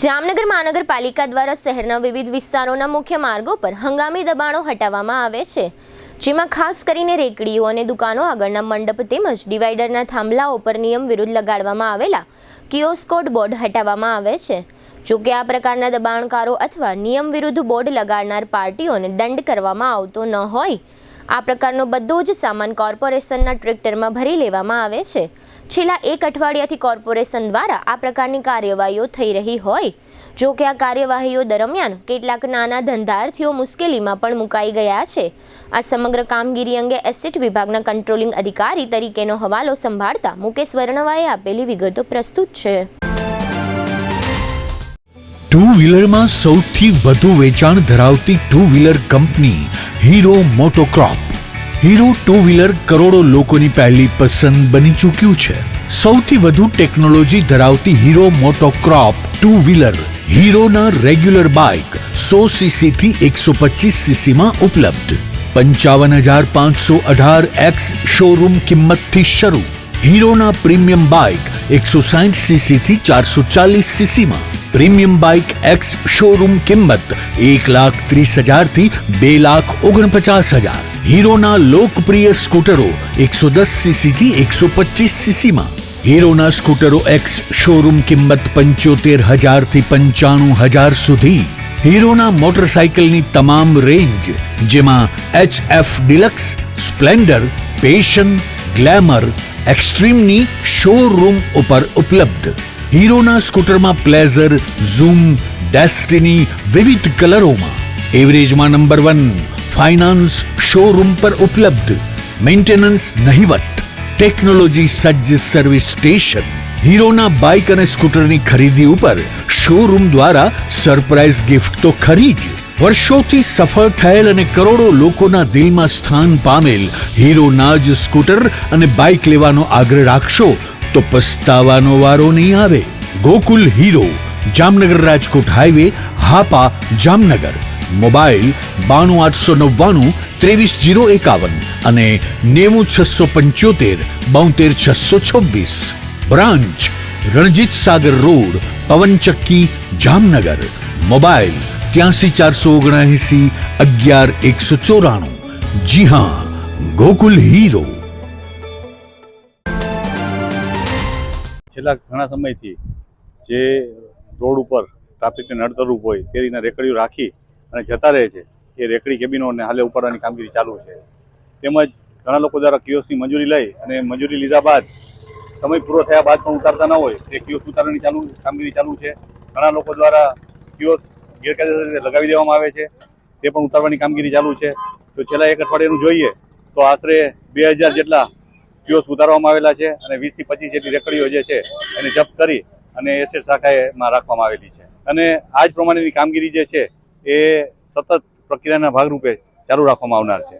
જામનગર મહાનગરપાલિકા દ્વારા શહેરના વિવિધ વિસ્તારોના મુખ્ય માર્ગો પર હંગામી દબાણો હટાવવામાં આવે છે, જેમાં ખાસ કરીને રેકડીઓ અને દુકાનો આગળના મંડપ તેમજ ડિવાઈડરના થાંભલાઓ પર નિયમ વિરુદ્ધ લગાડવામાં આવેલા કિયોસ્કોડ બોર્ડ હટાવવામાં આવે છે। જો કે આ પ્રકારના દબાણકારો અથવા નિયમ વિરુદ્ધ બોર્ડ લગાડનાર પાર્ટીઓને દંડ કરવામાં આવતો ન હોય। આ પ્રકારનો બધો જ સામાન કોર્પોરેશનના ટ્રેક્ટરમાં ભરી લેવામાં આવે છે। છેલ્લા એક અઠવાડિયાથી કોર્પોરેશન દ્વારા આ પ્રકારની કાર્યવાહીઓ થઈ રહી હોય। જો કે આ કાર્યવાહીઓ દરમિયાન કેટલાક નાના ધંધાર્થીઓ મુશ્કેલીમાં પણ મુકાઈ ગયા છે। આ સમગ્ર કામગીરી અંગે એસેટ વિભાગના કંટ્રોલિંગ અધિકારી તરીકેનો હવાલો સંભાળતા મુકેશ વર્ણવાએ આપેલી વિગતો પ્રસ્તુત છે। ટુ વ્હીલરમાં સૌથી વધુ વેચાણ ધરાવતી two wheeler company Hero MotoCorp. Hero two wheeler કરોડો લોકોની પહેલી પસંદ બની ચૂક્યું છે। સૌથી વધુ ટેકનોલોજી ધરાવતી હીરો મોટોક્રોપ ટુ વ્હીલર હીરોના રેગ્યુલર બાઇક 100 સીસી થી 125 સીસી માં ઉપલબ્ધ। 55,518 શોરૂમ કિંમતથી શરૂ। હીરોના પ્રીમિયમ બાઇક 160 સીસી થી 440 સીસી માં। પ્રીમિયમ બાઇક એક્સ શોરૂમ કિંમત 1,30,000 થી 2,49,000। હીરોના લોકપ્રિય સ્કૂટરો 110 સીસી થી 125 સીસી માં। હીરોના સ્કૂટરો એક્સ શોરૂમ કિંમત 75,000 થી 95,000 સુધી। હીરોના મોટરસાઇકલની તમામ રેન્જ જેમાં HF deluxe, Splendor, Passion, Glamour, એક્સ્ટ્રીમની શોરૂમ ઉપર ઉપલબ્ધ। હીરોના સ્કૂટરમાં પ્લેઝર, ઝૂમ, ડેસ્ટિની વિવિધ કલરોમાં। એવરેજમાં નંબર 1, ફાઇનાન્સ શોરૂમ પર ઉપલબ્ધ। મેન્ટેનન્સ નહિવત, ટેકનોલોજી સજ્જ સર્વિસ સ્ટેશન। હીરોના બાઇક અને સ્કૂટરની ખરીદી ઉપર શોરૂમ દ્વારા સરપ્રાઇઝ ગિફ્ટ તો ખરી જ, વર્ષોથી સફળ થયેલ અને કરોડો લોકોના દિલમાં સ્થાન પામેલ હીરોના જ સ્કૂટર અને બાઇક લેવાનો આગ્રહ રાખશો તો પસ્તાવાનો વારો નહીં આવે। Gokul hero, Jamnagar Rajkot highway, Hapa, Jamnagar. Mobile 92 899 23 051 અને 90 675 72 626। Branch Ranjit Sagar road, પવનચક્કી, Jamnagar. Mobile 83 479 11 194। જી હા, ગોકુલ હીરો। છેલ્લા ઘણા સમયથી જે રોડ ઉપર ટ્રાફિકને નડતરરૂપ હોય તે રીતના રેકડીઓ રાખી અને જતા રહે છે, એ રેકડી કેબિનોને હાલે ઉપાડવાની કામગીરી ચાલુ છે। તેમજ ઘણા લોકો દ્વારા કિયોસ્કની મંજૂરી લઈ અને મંજૂરી લીધા બાદ સમય પૂરો થયા બાદ પણ ઉતારતા ન હોય તે કિયોસ્ક ઉતારવાની કામગીરી ચાલુ છે। ઘણા લોકો દ્વારા કિયોસ્ક ગેરકાયદેસર રીતે લગાવી દેવામાં આવે છે, તે પણ ઉતારવાની કામગીરી ચાલુ છે। તો છેલ્લા એક અઠવાડિયાનું જોઈએ તો આશરે 2000 જેટલા કિયોસ્ક ઉતારવામાં આવેલા છે અને 20 થી 25 જેટલી રેકડીઓ જે છે એને જપ્ત કરી અને એસેટ શાખામાં રાખવામાં આવેલી છે। અને આ જ પ્રમાણેની કામગીરી જે છે એ સતત પ્રક્રિયાના ભાગરૂપે ચાલુ રાખવામાં આવનાર છે।